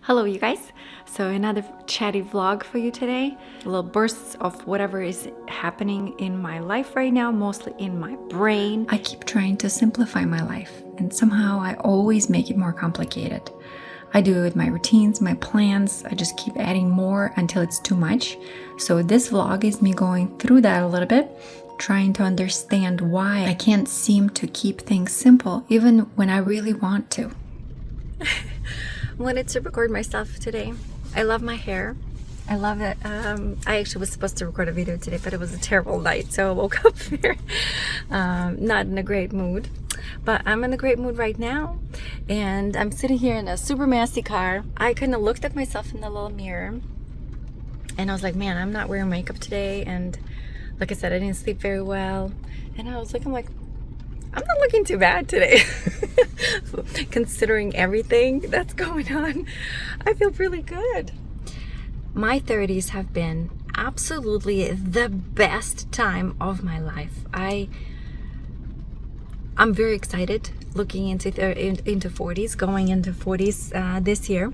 Hello you guys, so another chatty vlog for you today. Little bursts of whatever is happening in my life right now, mostly in my brain. I keep trying to simplify my life and somehow I always make it more complicated. I do it with my routines, my plans, I just keep adding more until it's too much. So this vlog is me going through that a little bit, trying to understand why I can't seem to keep things simple even when I really want to. Wanted to record myself today. I love my hair. I love it. I actually was supposed to record a video today, but it was a terrible night, so I woke up here not in a great mood. But I'm in a great mood right now, and I'm sitting here in a super messy car. I kind of looked at myself in the little mirror, and I was like, man, I'm not wearing makeup today, and like I said, I didn't sleep very well, and I was like, I'm not looking too bad today. Considering everything that's going on, I feel really good. My 30s have been absolutely the best time of my life. I'm very excited looking into 40s, going into 40s this year.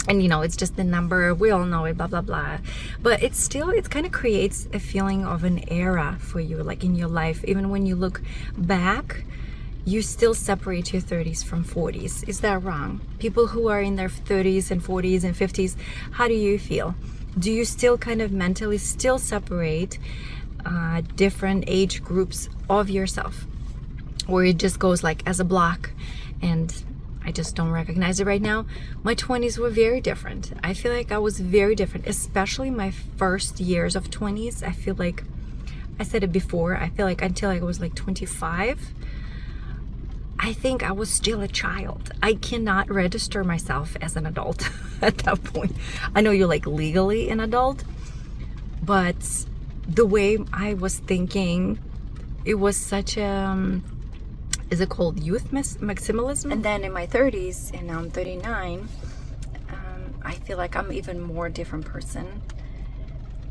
And you know, it's just the number, we all know it, blah blah blah, but it kind of creates a feeling of an era for you, like in your life. Even when you look back, you still separate your 30s from 40s. Is that wrong? People who are in their 30s and 40s and 50s, how do you feel? Do you still kind of mentally still separate different age groups of yourself, or it just goes like as a block and I just don't recognize it right now? My 20s were very different. I feel like I was very different, especially my first years of 20s. I feel like, I said it before, I feel like until I was like 25, I think I was still a child. I cannot register myself as an adult at that point. I know you're like legally an adult, but the way I was thinking, it was such a, is it called youth maximalism? And then in my 30s, and now I'm 39, I feel like I'm even more different person.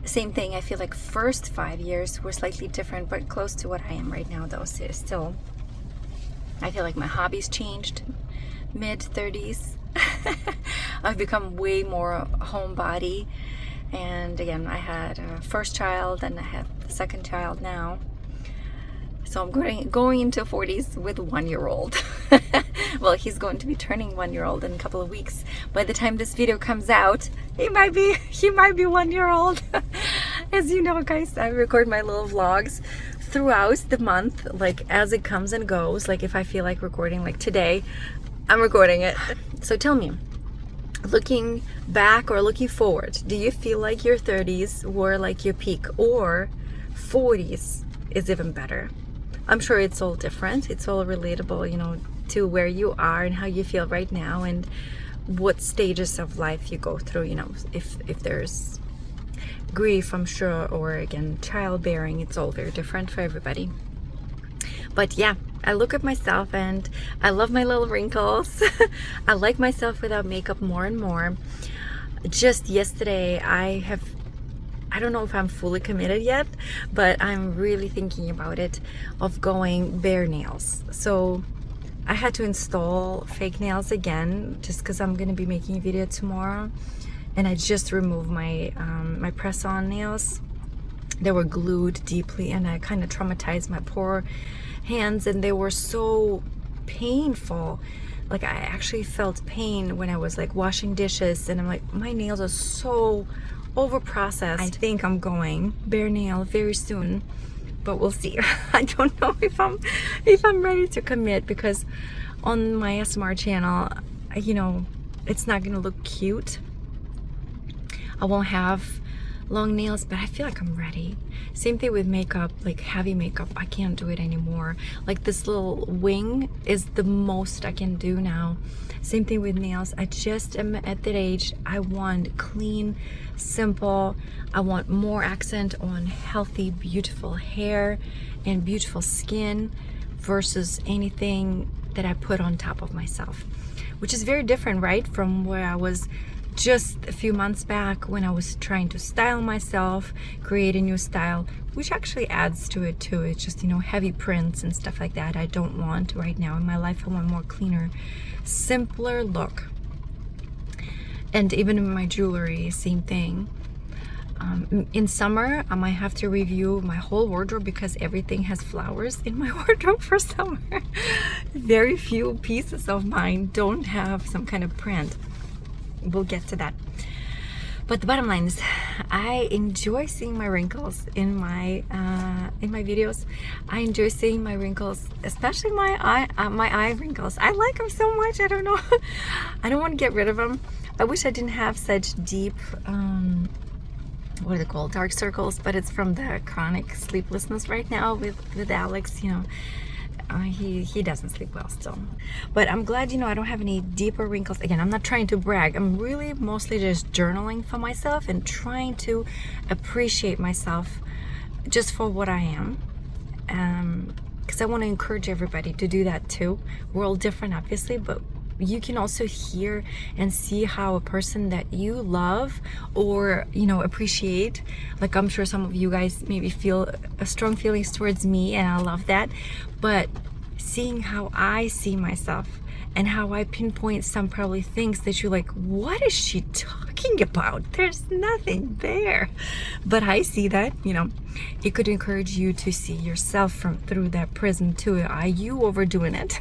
Same thing, I feel like first 5 years were slightly different, but close to what I am right now though. So still, I feel like my hobbies changed mid 30s. I've become way more homebody. And again, I had a first child and I have a second child now. So I'm going into 40s with a 1-year-old. Well, he's going to be turning 1-year-old in a couple of weeks. By the time this video comes out, he might be 1-year-old. As you know, guys, I record my little vlogs throughout the month, like as it comes and goes. Like if I feel like recording, like today, I'm recording it. So tell me, looking back or looking forward, do you feel like your 30s were like your peak, or 40s is even better? I'm sure it's all different. It's all relatable, you know, to where you are and how you feel right now and what stages of life you go through, you know, if there's grief, I'm sure, or again, childbearing, it's all very different for everybody. But yeah, I look at myself and I love my little wrinkles. I like myself without makeup more and more. Just yesterday, I don't know if I'm fully committed yet, but I'm really thinking about it, of going bare nails. So I had to install fake nails again just because I'm going to be making a video tomorrow, and I just removed my my press-on nails. They were glued deeply and I kind of traumatized my poor hands, and they were so painful. Like I actually felt pain when I was like washing dishes, and I'm like, my nails are so over processed. I think I'm going bare nail very soon, but we'll see. I don't know if I'm ready to commit, because on my ASMR channel, you know, it's not gonna look cute. I won't have long nails, but I feel like I'm ready. Same thing with makeup, like heavy makeup, I can't do it anymore. Like this little wing is the most I can do now. Same thing with nails. I just am at that age. I want clean, simple. I want more accent on healthy, beautiful hair and beautiful skin versus anything that I put on top of myself, which is very different, right, from where I was just a few months back when I was trying to style myself, create a new style, which actually adds to it too. It's just, you know, heavy prints and stuff like that I don't want right now in my life. I want more cleaner, simpler look. And even in my jewelry, same thing. In summer, I might have to review my whole wardrobe because everything has flowers in my wardrobe for summer. Very few pieces of mine don't have some kind of print. We'll get to that. But the bottom line is, I enjoy seeing my wrinkles in my videos. I enjoy seeing my wrinkles, especially my eye wrinkles. I like them so much. I don't know. I don't want to get rid of them. I wish I didn't have such deep, what are they called, dark circles, but it's from the chronic sleeplessness right now with Alex. You know, he doesn't sleep well still. But I'm glad, you know, I don't have any deeper wrinkles. Again, I'm not trying to brag. I'm really mostly just journaling for myself and trying to appreciate myself just for what I am. Because I want to encourage everybody to do that too. We're all different, obviously, but you can also hear and see how a person that you love or, you know, appreciate, like I'm sure some of you guys maybe feel a strong feelings towards me, and I love that, but seeing how I see myself and how I pinpoint some probably things that you're like, what is she talking about? There's nothing there. But I see that, you know, it could encourage you to see yourself through that prism too. Are you overdoing it?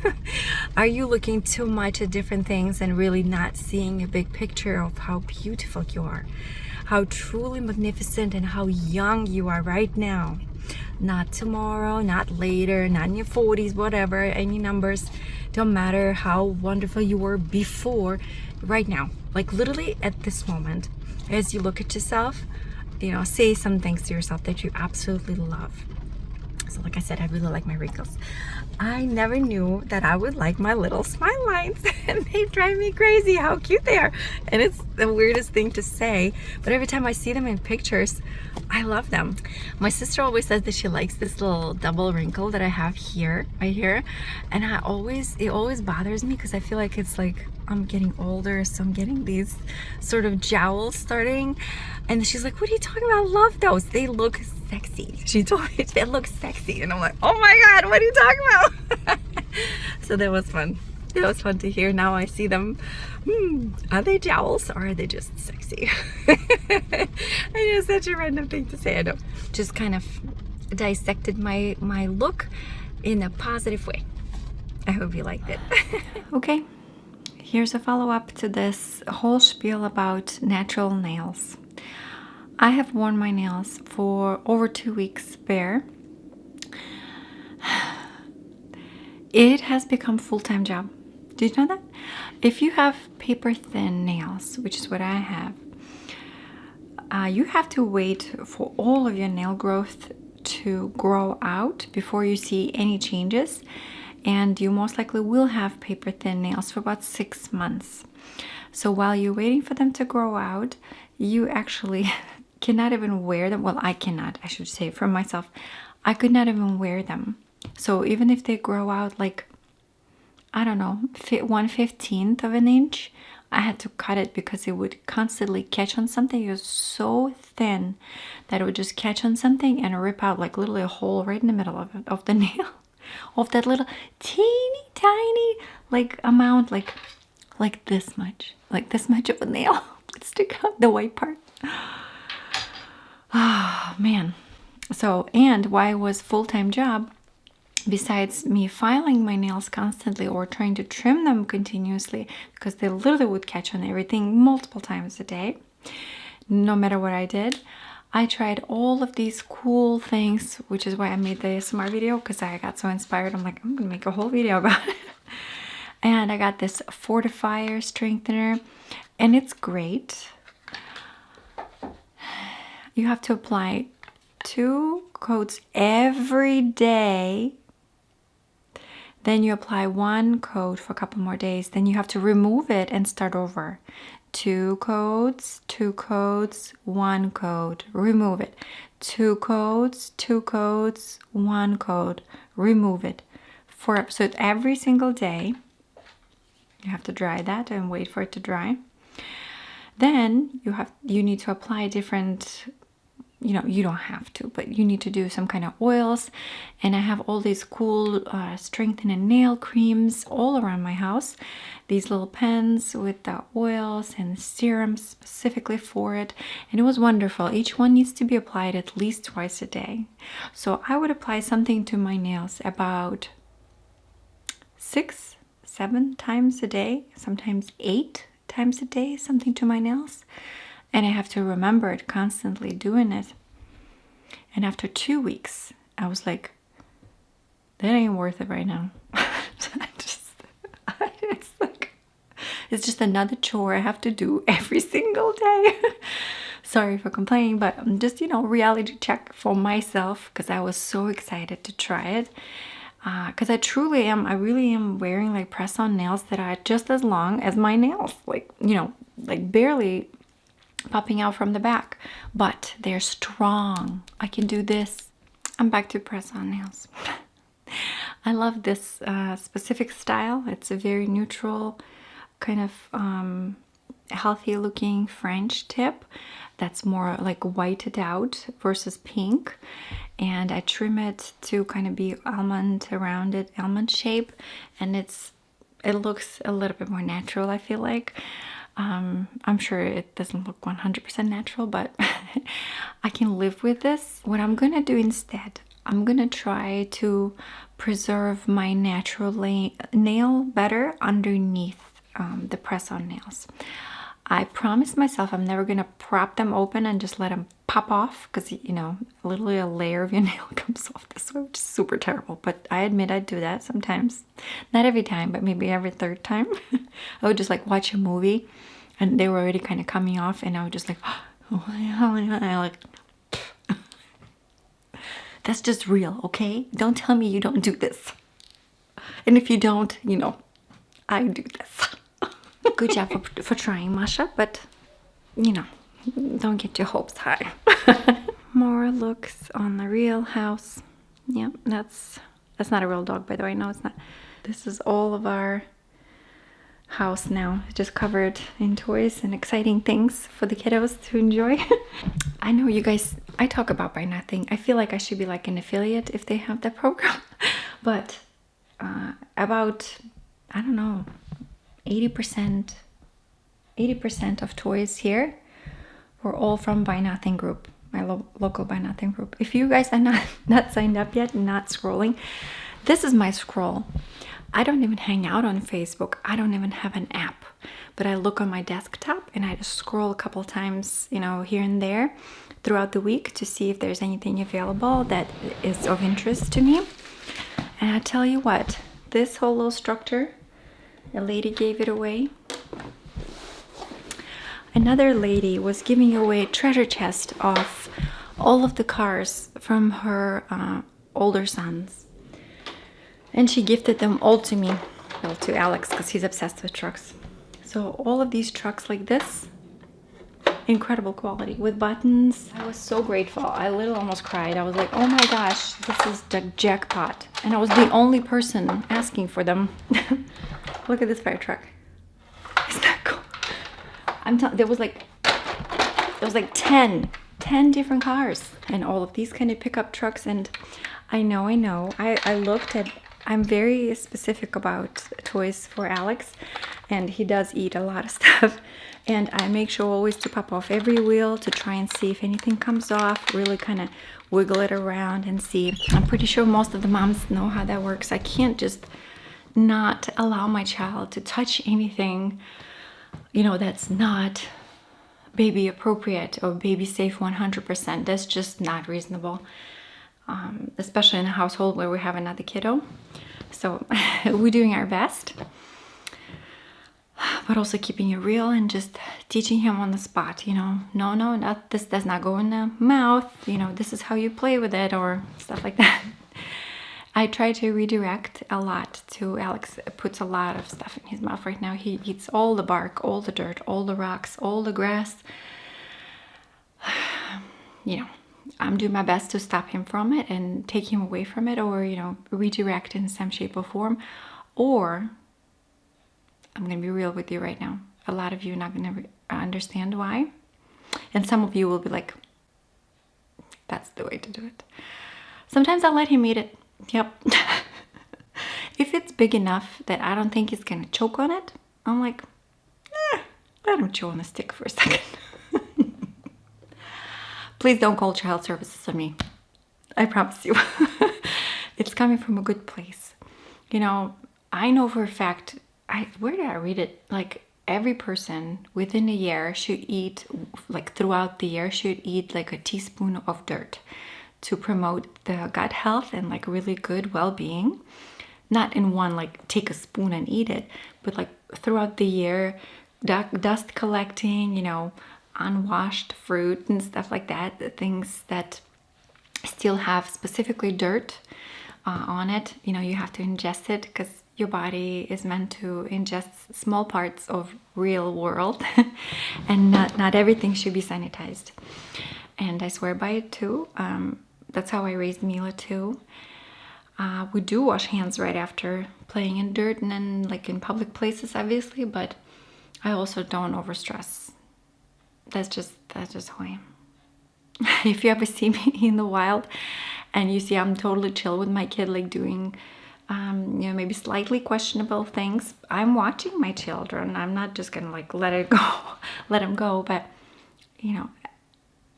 Are you looking too much at different things and really not seeing a big picture of how beautiful you are? How truly magnificent and how young you are right now. Not tomorrow, not later, not in your 40s, whatever, any numbers. Don't matter how wonderful you were before, right now. Like literally at this moment, as you look at yourself, you know, say some things to yourself that you absolutely love. So like I said, I really like my wrinkles. I never knew that I would like my little smile lines, and they drive me crazy how cute they are. And it's the weirdest thing to say, but every time I see them in pictures, I love them. My sister always says that she likes this little double wrinkle that I have here, right here, and it always bothers me because I feel like it's like I'm getting older, so I'm getting these sort of jowls starting. And she's like, what are you talking about? I love those. They look sexy. She told me they look sexy. And I'm like, oh my God, what are you talking about? So that was fun. It was fun to hear. Now I see them. Are they jowls or are they just sexy? I know, such a random thing to say. I know. Just kind of dissected my look in a positive way. I hope you liked it. Okay. Here's a follow-up to this whole spiel about natural nails. I have worn my nails for over 2 weeks bare. It has become a full-time job. Did you know that? If you have paper thin nails, which is what I have, you have to wait for all of your nail growth to grow out before you see any changes. And you most likely will have paper thin nails for about 6 months. So while you're waiting for them to grow out, you actually cannot even wear them. Well, I cannot, I should say for myself. I could not even wear them. So even if they grow out like, I don't know, 1/15 of an inch, I had to cut it because it would constantly catch on something. It was so thin that it would just catch on something and rip out like literally a hole right in the middle of the nail. Of that little teeny tiny like amount, like this much of a nail would stick out, the white part. Oh man. So, and why it was full-time job, besides me filing my nails constantly or trying to trim them continuously, because they literally would catch on everything multiple times a day, no matter what I did, I tried all of these cool things, which is why I made the ASMR video, because I got so inspired. I'm like, I'm gonna make a whole video about it. And I got this fortifier strengthener, and it's great. You have to apply 2 coats every day. Then you apply 1 coat for a couple more days. Then you have to remove it and start over. 2 coats, 2 coats, 1 coat, remove it. 2 coats, 2 coats, 1 coat, remove it. So every single day, you have to dry that and wait for it to dry. Then you need to apply different you know, you don't have to, but you need to do some kind of oils. And I have all these cool strengthening nail creams all around my house. These little pens with the oils and serums specifically for it. And it was wonderful. Each one needs to be applied at least twice a day. So I would apply something to my nails about 6, 7 times a day, sometimes 8 times a day, something to my nails. And I have to remember it, constantly doing it. And after 2 weeks, I was like, that ain't worth it right now. It's just another chore I have to do every single day. Sorry for complaining, but just, you know, reality check for myself, because I was so excited to try it. Because I really am wearing like press-on nails that are just as long as my nails. Like, you know, like barely popping out from the back, but they're strong. I can do this. I'm back to press-on nails. I love this specific style. It's a very neutral, kind of healthy looking French tip that's more like whited out versus pink. And I trim it to kind of be almond, rounded almond shape, and it looks a little bit more natural, I feel like. I'm sure it doesn't look 100% natural, but I can live with this. What I'm gonna do instead, I'm gonna try to preserve my natural nail better underneath the press-on nails. I promised myself I'm never gonna prop them open and just let them pop off, because, you know, literally a layer of your nail comes off this way, which is super terrible. But I admit I do that sometimes. Not every time, but maybe every third time. I would just like watch a movie and they were already kind of coming off, and I would just like, oh my God, like, that's just real, okay? Don't tell me you don't do this. And if you don't, you know, I do this. Good job for trying, Masha, but, you know, don't get your hopes high. More looks on the real house. Yeah, that's not a real dog, by the way. No, it's not. This is all of our house now, just covered in toys and exciting things for the kiddos to enjoy. I know you guys, I talk about Buy Nothing. I feel like I should be like an affiliate if they have that program. But about, I don't know, 80% of toys here were all from Buy Nothing group, my local Buy Nothing group. If you guys are not signed up yet, not scrolling, this is my scroll. I don't even hang out on Facebook. I don't even have an app, but I look on my desktop and I just scroll a couple times, you know, here and there throughout the week to see if there's anything available that is of interest to me. And I tell you what, this whole little structure, a lady gave it away. Another lady was giving away a treasure chest of all of the cars from her older sons. And she gifted them all to me, well, to Alex, because he's obsessed with trucks. So all of these trucks like this, incredible quality with buttons. I was so grateful. I literally almost cried. I was like, oh my gosh, this is the jackpot. And I was the only person asking for them. Look at this fire truck. Isn't that cool? I'm telling, there was like 10 different cars and all of these kind of pickup trucks. And I know. I looked at, I'm very specific about toys for Alex, and he does eat a lot of stuff. And I make sure always to pop off every wheel to try and see if anything comes off, really kind of wiggle it around and see. I'm pretty sure most of the moms know how that works. I can't just not allow my child to touch anything, you know, that's not baby appropriate or baby safe 100%. That's just not reasonable. Especially in a household where we have another kiddo. So we're doing our best, but also keeping it real and just teaching him on the spot, you know, no, this does not go in the mouth, you know, this is how you play with it, or stuff like that. I try to redirect a lot to Alex. Puts a lot of stuff in his mouth right now. He eats all the bark, all the dirt, all the rocks, all the grass. You know, I'm doing my best to stop him from it and take him away from it, or, you know, redirect in some shape or form. Or, I'm going to be real with you right now. A lot of you are not going to understand why. And some of you will be like, That's the way to do it. Sometimes I'll let him eat it. Yep. If it's big enough that I don't think he's gonna choke on it, I'm like, let him chew on the stick for a second. Please don't call child services on me. I promise you. It's coming from a good place. You know, I know for a fact, where did I read it? Like, every person within a year should eat, like throughout the year, should eat like a teaspoon of dirt to promote the gut health and like really good well-being. Not in one, like take a spoon and eat it, but like throughout the year, dust collecting, you know, unwashed fruit and stuff like that, the things that still have specifically dirt on it, you know, you have to ingest it because your body is meant to ingest small parts of real world and not everything should be sanitized. And I swear by it too. That's how I raised Mila too. We do wash hands right after playing in dirt and then like in public places obviously, but I also don't overstress. That's just who I am. If you ever see me in the wild and you see I'm totally chill with my kid, like doing you know, maybe slightly questionable things, I'm watching my children. I'm not just gonna like let him go, but you know,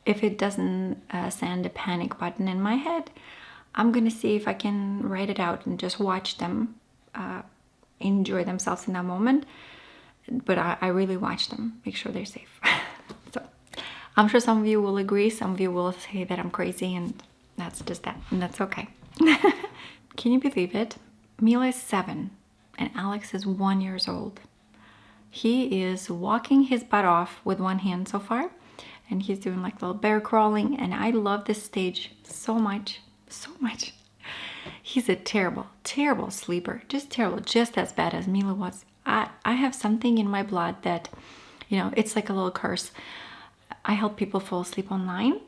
if it doesn't send a panic button in my head, I'm gonna see if I can write it out and just watch them enjoy themselves in that moment. But I really watch them, make sure they're safe. So I'm sure some of you will agree, some of you will say that I'm crazy, and that's just that, and that's okay. Can you believe it? Mila is 7 and Alex is 1 year old. He is walking his butt off with one hand so far, and he's doing like little bear crawling, and I love this stage so much, so much. He's a terrible, terrible sleeper, just terrible, just as bad as Mila was. I have something in my blood that, you know, it's like a little curse. I help people fall asleep online,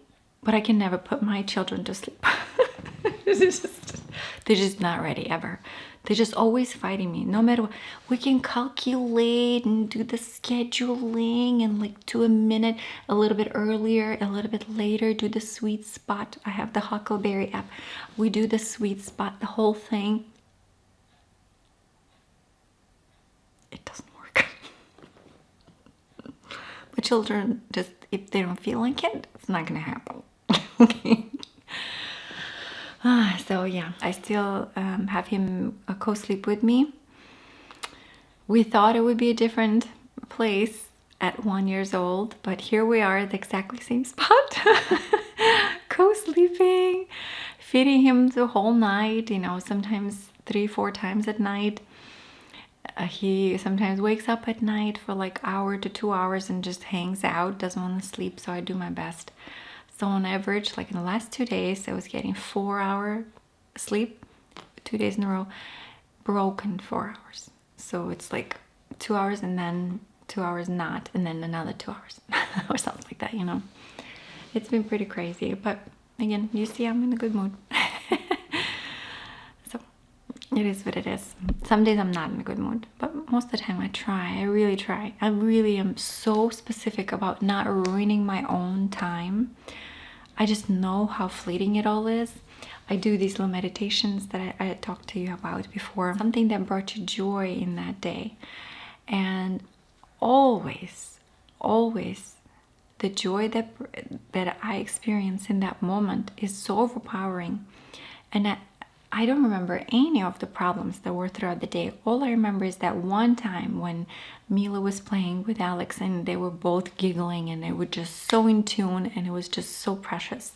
but I can never put my children to sleep. They're just not ready ever. They're just always fighting me. No matter what, we can calculate and do the scheduling and like to a minute, a little bit earlier, a little bit later, do the sweet spot. I have the Huckleberry app. We do the sweet spot, the whole thing. It doesn't work. My children just, if they don't feel like it, it's not gonna happen. Okay. So yeah, I still have him co-sleep with me. We thought it would be a different place at 1 year old, but here we are at the exactly same spot. Co-sleeping, feeding him the whole night, you know, sometimes 3-4 times at night. He sometimes wakes up at night for like hour to 2 hours and just hangs out, doesn't want to sleep, so I do my best. So on average, like in the last 2 days, I was getting 4-hour sleep, 2 days in a row, broken 4 hours. So it's like 2 hours and then 2 hours not, and then another 2 hours or something like that, you know. It's been pretty crazy, but again, you see I'm in a good mood. So it is what it is. Some days I'm not in a good mood, but most of the time I try. I really try. I really am so specific about not ruining my own time. I just know how fleeting it all is. I do these little meditations that I talked to you about before. Something that brought you joy in that day. And always, always, the joy that I experience in that moment is so overpowering. And I don't remember any of the problems that were throughout the day. All I remember is that one time when Mila was playing with Alex and they were both giggling and they were just so in tune and it was just so precious.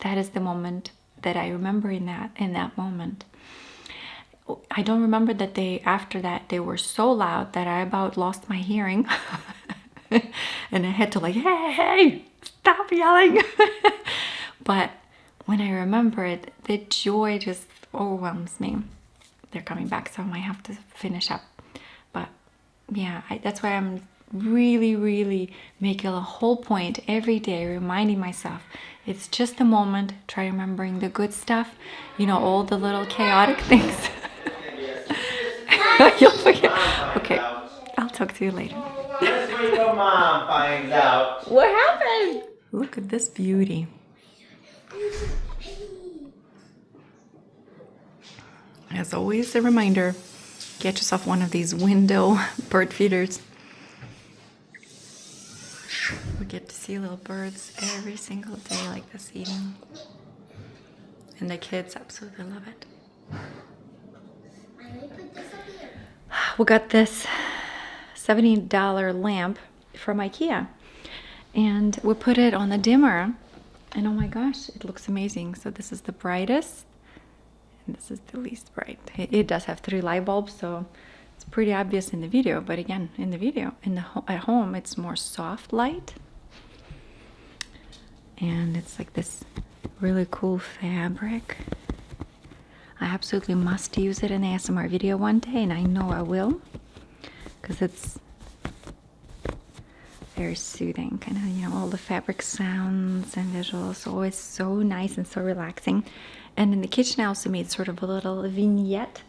That is the moment that I remember in that moment. I don't remember that after that they were so loud that I about lost my hearing. And I had to like, hey, stop yelling. But when I remember it, the joy just overwhelms me. They're coming back, so I might have to finish up. But yeah, that's why I'm really, really making a whole point every day, reminding myself it's just a moment. Try remembering the good stuff, you know, all the little chaotic things. You'll forget. Okay, I'll talk to you later. Let's wait till Mom finds out. What happened? Look at this beauty. As always, a reminder, get yourself one of these window bird feeders. We get to see little birds every single day like this eating. And the kids absolutely love it. We got this $70 lamp from IKEA. And we put it on the dimmer. And oh my gosh, it looks amazing. So this is the brightest. And this is the least bright. It does have 3 light bulbs, so it's pretty obvious in the video. But again, in the video, at home, it's more soft light. And it's like this really cool fabric. I absolutely must use it in an ASMR video one day, and I know I will, because it's very soothing, kind of, you know, all the fabric sounds and visuals, always so nice and so relaxing. And in the kitchen I also made sort of a little vignette.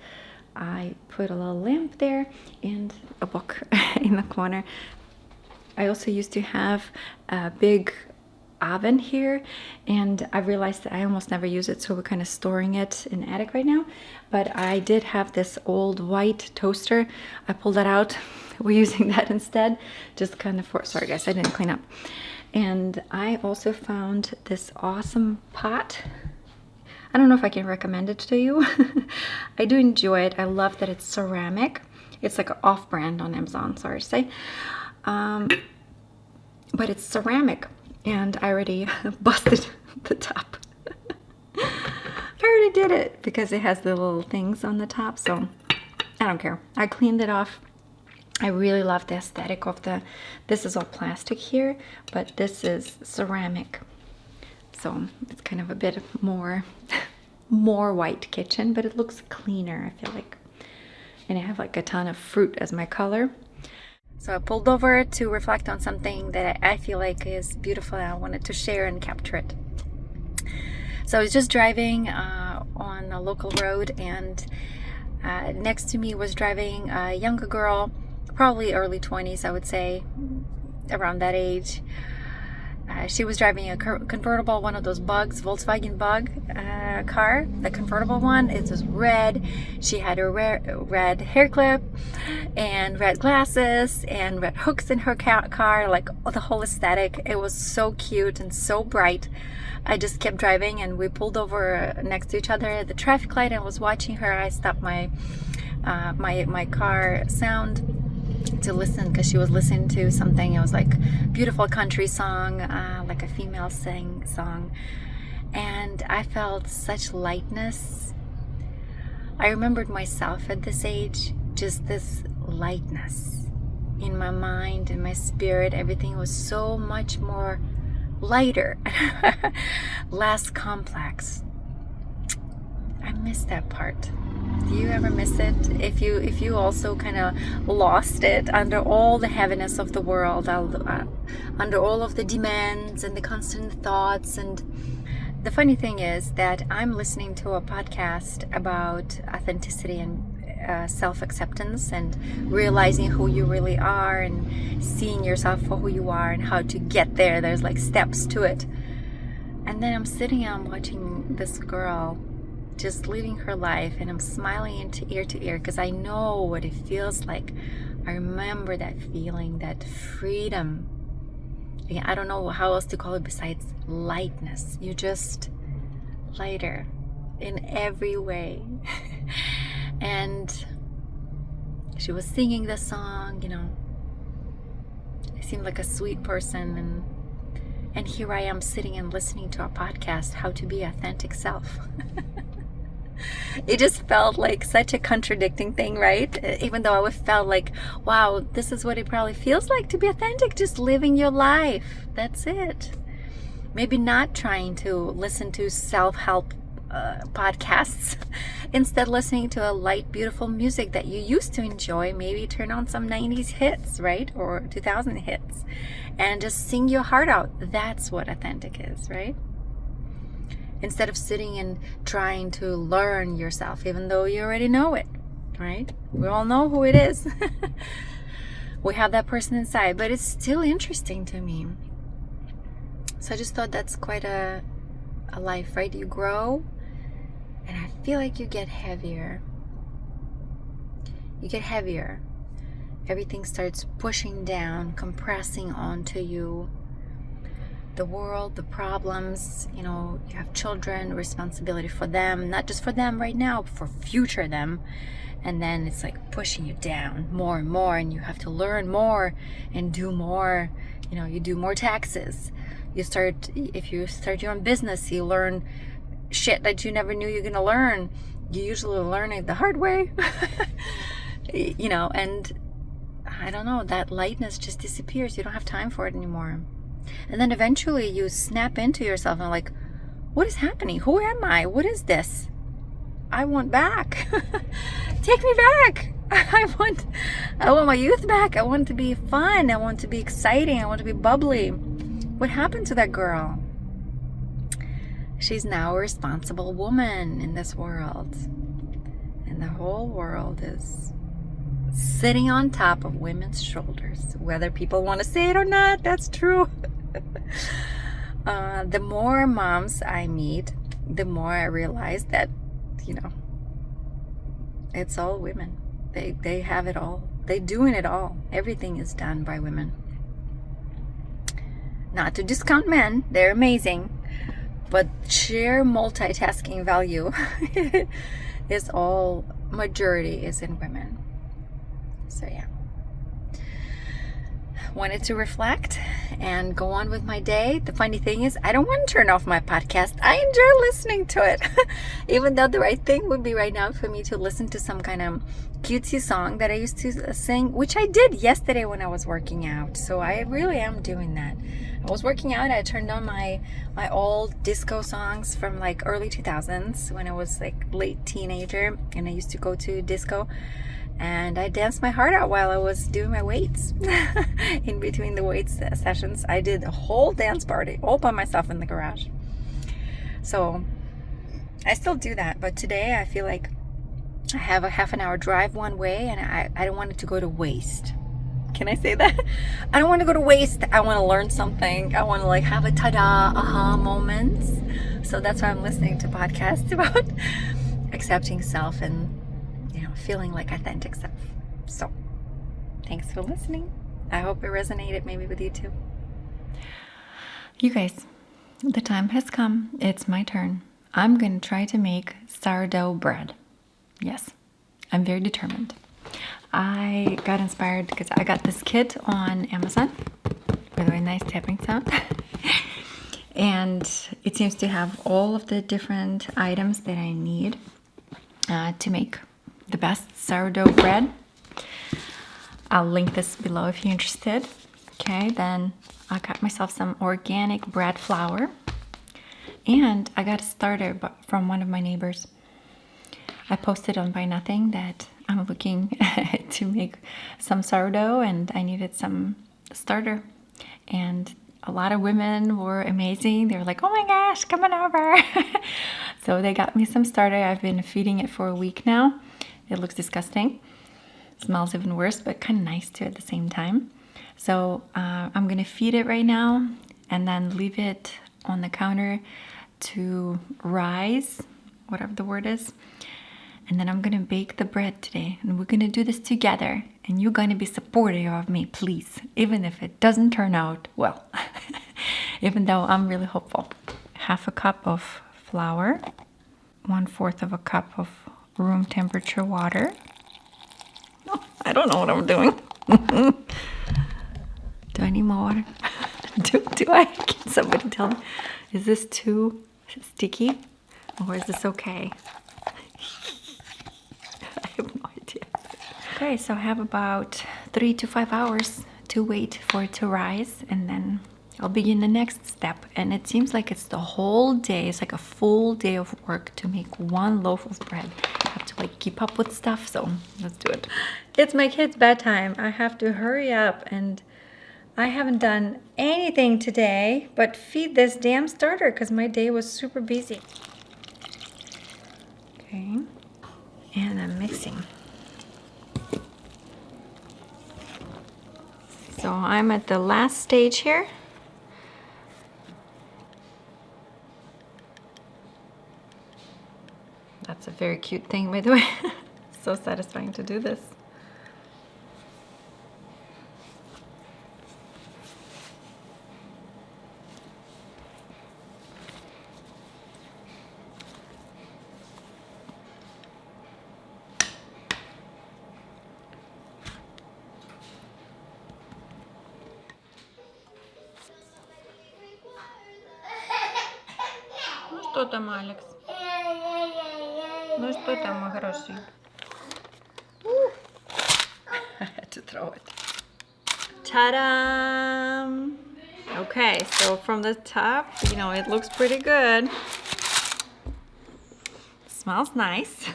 I put a little lamp there and a book in the corner. I also used to have a big oven here, and I realized that I almost never use it, so we're kind of storing it in the attic right now. But I did have this old white toaster. I pulled that out. We're using that instead, just kind of for, sorry guys, I didn't clean up. And I also found this awesome pot. I don't know if I can recommend it to you. I do enjoy it. I love that it's ceramic. It's like an off-brand on Amazon, sorry to say. But it's ceramic. And I already busted the top. I already did it because it has the little things on the top, so I don't care. I cleaned it off. I really love the aesthetic of this is all plastic here, but this is ceramic. So it's kind of a bit more white kitchen, but it looks cleaner, I feel like. And I have like a ton of fruit as my color. So I pulled over to reflect on something that I feel like is beautiful and I wanted to share and capture it. So I was just driving on a local road, and next to me was driving a younger girl, probably early 20s, I would say, around that age. She was driving a convertible, one of those Bugs, Volkswagen Bug car, the convertible one. It was red. She had a red hair clip and red glasses and red hooks in her car, like the whole aesthetic. It was so cute and so bright. I just kept driving, and we pulled over next to each other at the traffic light. I was watching her. I stopped my car sound to listen, because she was listening to something. It was like beautiful country song, like a female song, and I felt such lightness. I remembered myself at this age, just this lightness in my mind, in my spirit. Everything was so much more lighter, less complex. I miss that part. Do you ever miss it? If you also kind of lost it under all the heaviness of the world, under all of the demands and the constant thoughts. And the funny thing is that I'm listening to a podcast about authenticity and self-acceptance and realizing who you really are and seeing yourself for who you are and how to get there. There's like steps to it. And then I'm sitting and I'm watching this girl just living her life, and I'm smiling into ear to ear because I know what it feels like. I remember that feeling, that freedom. Again, I don't know how else to call it besides lightness. You're just lighter in every way. And she was singing the song, you know. I seemed like a sweet person, and here I am sitting and listening to a podcast, How to Be Authentic Self. It just felt like such a contradicting thing, right? Even though I felt like, wow, this is what it probably feels like to be authentic, just living your life. That's it. Maybe not trying to listen to self-help podcasts. Instead, listening to a light, beautiful music that you used to enjoy. Maybe turn on some 90s hits, right? Or 2000 hits. And just sing your heart out. That's what authentic is, right? Instead of sitting and trying to learn yourself, even though you already know it, right? We all know who it is. We have that person inside, but it's still interesting to me. So I just thought that's quite a life, right? You grow, and I feel like you get heavier. you get heavier. Everything starts pushing down, compressing onto you. The world, the problems, you know, you have children, responsibility for them, not just for them right now, but for future them. And then it's like pushing you down more and more, and you have to learn more and do more. You know, you do more taxes. If you start your own business, you learn shit that you never knew you're gonna learn. You usually learn it the hard way. You know, and I don't know, that lightness just disappears. You don't have time for it anymore. And then eventually you snap into yourself and like, what is happening? Who am I? What is this? I want back. Take me back. I want my youth back. I want to be fun. I want to be exciting. I want to be bubbly. What happened to that girl? She's now a responsible woman in this world. And the whole world is sitting on top of women's shoulders. Whether people want to say it or not, that's true. The more moms I meet, the more I realize that, you know, it's all women. They have it all. They're doing it all. Everything is done by women. Not to discount men, they're amazing, but sheer multitasking value is all, majority is in women. So yeah, wanted to reflect and go on with my day. The funny thing is, I don't want to turn off my podcast. I enjoy listening to it. Even though the right thing would be right now for me to listen to some kind of cutesy song that I used to sing, which I did yesterday when I was working out. So I really am doing that. I was working out, I turned on my old disco songs from like early 2000s when I was like late teenager, and I used to go to disco. And I danced my heart out while I was doing my weights. In between the weights sessions, I did a whole dance party all by myself in the garage. So I still do that, but today I feel like I have a half an hour drive one way, and I don't want it to go to waste. Can I say that? I don't want to go to waste. I want to learn something. I want to like have a ta-da, aha moments. So that's why I'm listening to podcasts about accepting self and, you know, feeling like authentic self. So thanks for listening. I hope it resonated maybe with you too. You guys, the time has come. It's my turn. I'm going to try to make sourdough bread. Yes, I'm very determined. I got inspired because I got this kit on Amazon. By the way, nice tapping sound. And it seems to have all of the different items that I need to make the best sourdough bread. I'll link this below if you're interested. Okay, then I got myself some organic bread flour. And I got a starter from one of my neighbors. I posted on Buy Nothing that I'm looking to make some sourdough and I needed some starter. And a lot of women were amazing. They were like, oh my gosh, come on over. So they got me some starter. I've been feeding it for a week now. It looks disgusting. It smells even worse, but kind of nice too at the same time. So I'm going to feed it right now and then leave it on the counter to rise, whatever the word is. And then I'm going to bake the bread today. And we're going to do this together. And you're going to be supportive of me, please. Even if it doesn't turn out well. Even though I'm really hopeful. Half a cup of flour. 1/4 of a cup of room temperature water. Oh, I don't know what I'm doing. Do I need more water? do I? Can somebody tell me? Is this too sticky? Or is this okay? I have no idea. Okay, so I have about 3 to 5 hours to wait for it to rise, and then I'll begin the next step. And it seems like it's the whole day. It's like a full day of work to make one loaf of bread. I have to like keep up with stuff, so let's do it. It's my kid's bedtime. I have to hurry up, and I haven't done anything today but feed this damn starter because my day was super busy. Okay, and I'm mixing. So I'm at the last stage here. That's a very cute thing, by the way. So satisfying to do this. что там, Алекс? Ну что там, мой хороший? I had to throw it. Ta-da! Okay, so from the top, you know, it looks pretty good. Smells nice.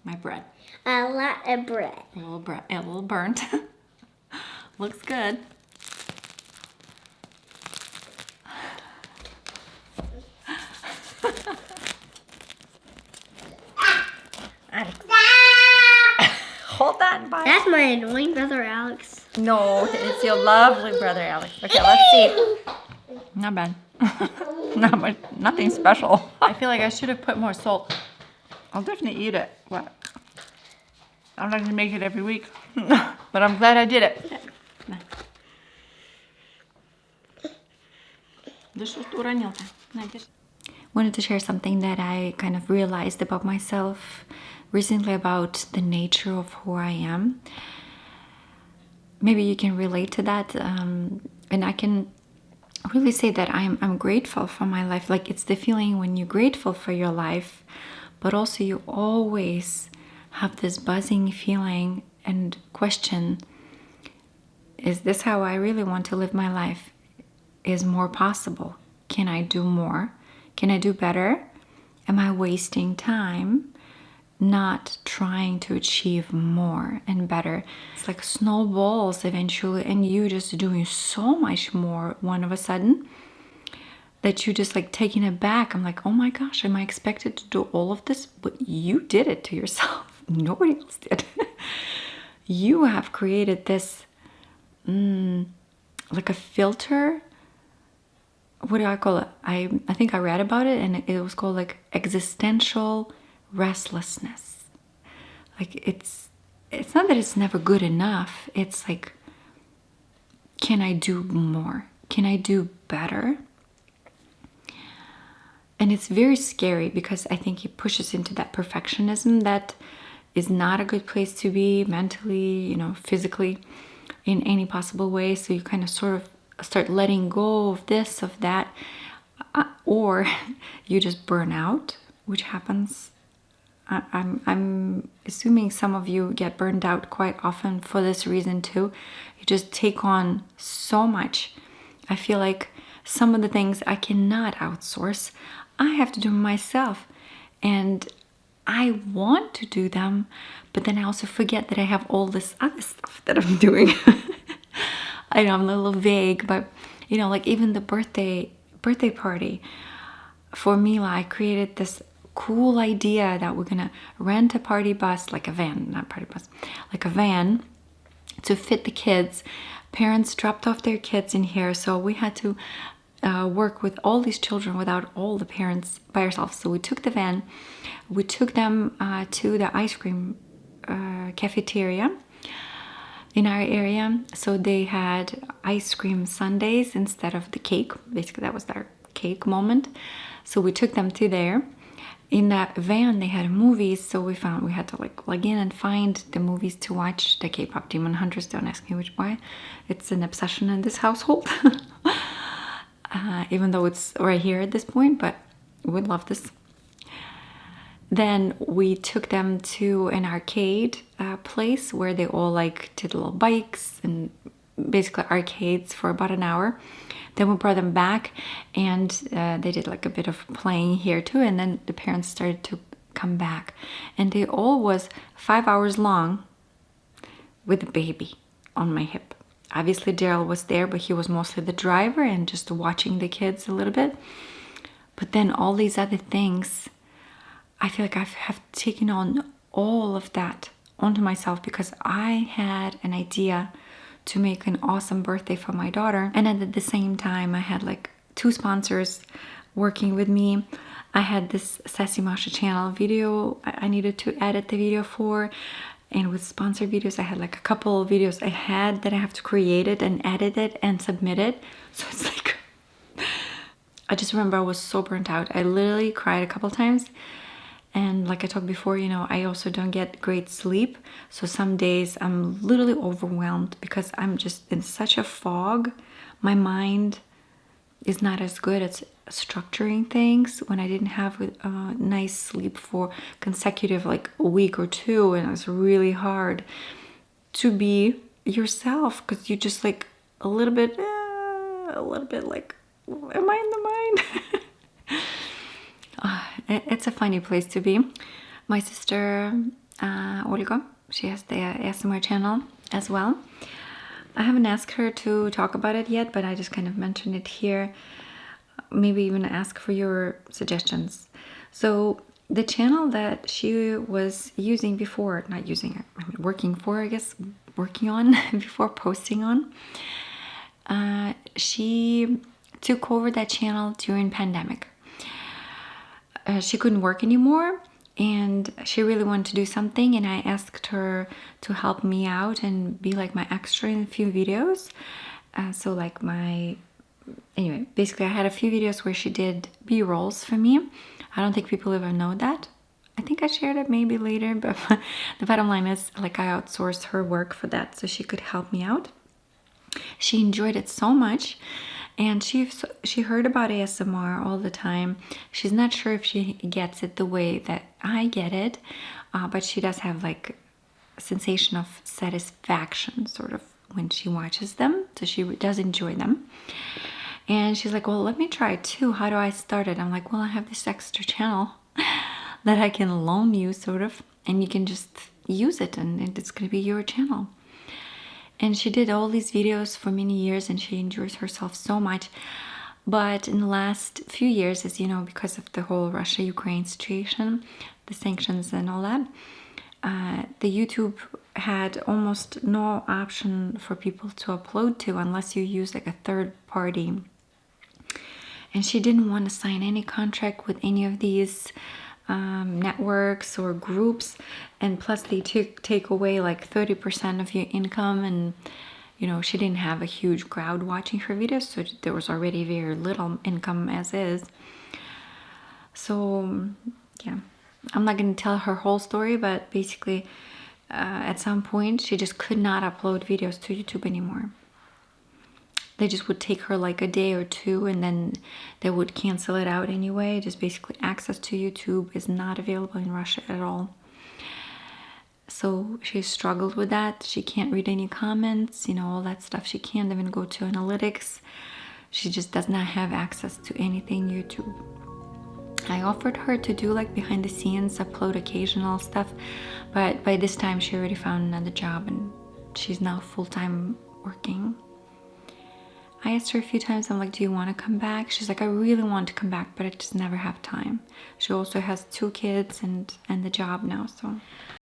My bread. A lot of bread. A little burnt. Looks good. Alex. Hold on, bye. That's my annoying brother, Alex. No, it's your lovely brother, Alex. Okay, let's see. Not bad. Nothing special. I feel like I should have put more salt. I'll definitely eat it. What? I'm not gonna make it every week, but I'm glad I did it. Wanted to share something that I kind of realized about myself recently about the nature of who I am. Maybe you can relate to that, and I can really say that I'm grateful for my life. Like, it's the feeling when you're grateful for your life, but also you always have this buzzing feeling and question, is this how I really want to live my life? Is more possible? Can I do more? Can I do better? Am I wasting time not trying to achieve more and better? It's like snowballs eventually, and you just doing so much more one of a sudden that you just like taking it back. I'm like, oh my gosh, am I expected to do all of this? But you did it to yourself. Nobody else did. You have created this like a filter. What do I call it? I think I read about it, and it was called like existential restlessness. Like, it's not that it's never good enough. It's like, can I do more? Can I do better? And it's very scary because I think it pushes into that perfectionism that is not a good place to be mentally, you know, physically, in any possible way. So you kind of sort of start letting go of this, of that, or you just burn out, which happens. I'm assuming some of you get burned out quite often for this reason too. You just take on so much. I feel like some of the things I cannot outsource. I have to do myself, and I want to do them, but then I also forget that I have all this other stuff that I'm doing. I know I'm a little vague, but you know, like even the birthday party for Mila, I created this cool idea that we're gonna rent a party bus, like a van, not party bus, like a van to fit the kids. Parents dropped off their kids in here, so we had to work with all these children without all the parents by ourselves. So we took the van, we took them to the ice cream cafeteria in our area. So they had ice cream sundaes instead of the cake. Basically, that was their cake moment. So we took them to there. In that van, they had movies, so we had to like log in and find the movies to watch. The K-pop Demon Hunters, don't ask me which why. It's an obsession in this household. Even though it's right here at this point, but we love this. Then we took them to an arcade place where they all like did little bikes and basically arcades for about an hour. Then we brought them back, and they did like a bit of playing here too. And then the parents started to come back, and they all was 5 hours long with the baby on my hip. Obviously Daryl was there, but he was mostly the driver and just watching the kids a little bit. But then all these other things, I feel like I have taken on all of that onto myself because I had an idea to make an awesome birthday for my daughter. And at the same time, I had like 2 sponsors working with me. I had this Sassy Masha channel video I needed to edit the video for. And with sponsored videos, I had like a couple of videos I had that I have to create it and edit it and submit it. So it's like, I just remember I was so burnt out. I literally cried a couple times. And like I talked before, you know, I also don't get great sleep. So some days I'm literally overwhelmed because I'm just in such a fog. My mind is not as good at structuring things. When I didn't have nice sleep for consecutive like a week or two, and it was really hard to be yourself because you just like a little bit like, am I in the mind? It's a funny place to be. My sister Olga, she has the ASMR channel as well. I haven't asked her to talk about it yet, but I just kind of mentioned it here. Maybe even ask for your suggestions. So the channel that she was using before, not using, I mean, working for, I guess, working on before posting on, she took over that channel during pandemic. She couldn't work anymore, and she really wanted to do something, and I asked her to help me out and be like my extra in a few videos. So like anyway, basically I had a few videos where she did B-rolls for me. I don't think people ever know that. I think I shared it maybe later, but the bottom line is like I outsourced her work for that so she could help me out. She enjoyed it so much, and she heard about ASMR all the time. She's not sure if she gets it the way that I get it, but she does have like a sensation of satisfaction sort of when she watches them, so she does enjoy them. And she's like, well, let me try it too. How do I start it? I'm like, well, I have this extra channel that I can loan you sort of, and you can just use it, and it's gonna be your channel. And she did all these videos for many years, and she enjoys herself so much. But in the last few years, as you know, because of the whole Russia-Ukraine situation, the sanctions and all that, the YouTube had almost no option for people to upload to unless you use like a third party. And she didn't want to sign any contract with any of these networks or groups, and plus they take away like 30% of your income, and you know, she didn't have a huge crowd watching her videos, so there was already very little income as is. So yeah, I'm not going to tell her whole story, but basically at some point she just could not upload videos to YouTube anymore. They just would take her like a day or two, and then they would cancel it out anyway. Just basically access to YouTube is not available in Russia at all. So she struggled with that. She can't read any comments, you know, all that stuff. She can't even go to analytics. She just does not have access to anything YouTube. I offered her to do like behind the scenes, upload occasional stuff, but by this time she already found another job, and she's now full-time working. I asked her a few times, I'm like, do you want to come back? She's like, I really want to come back, but I just never have time. She also has 2 kids and the job now, so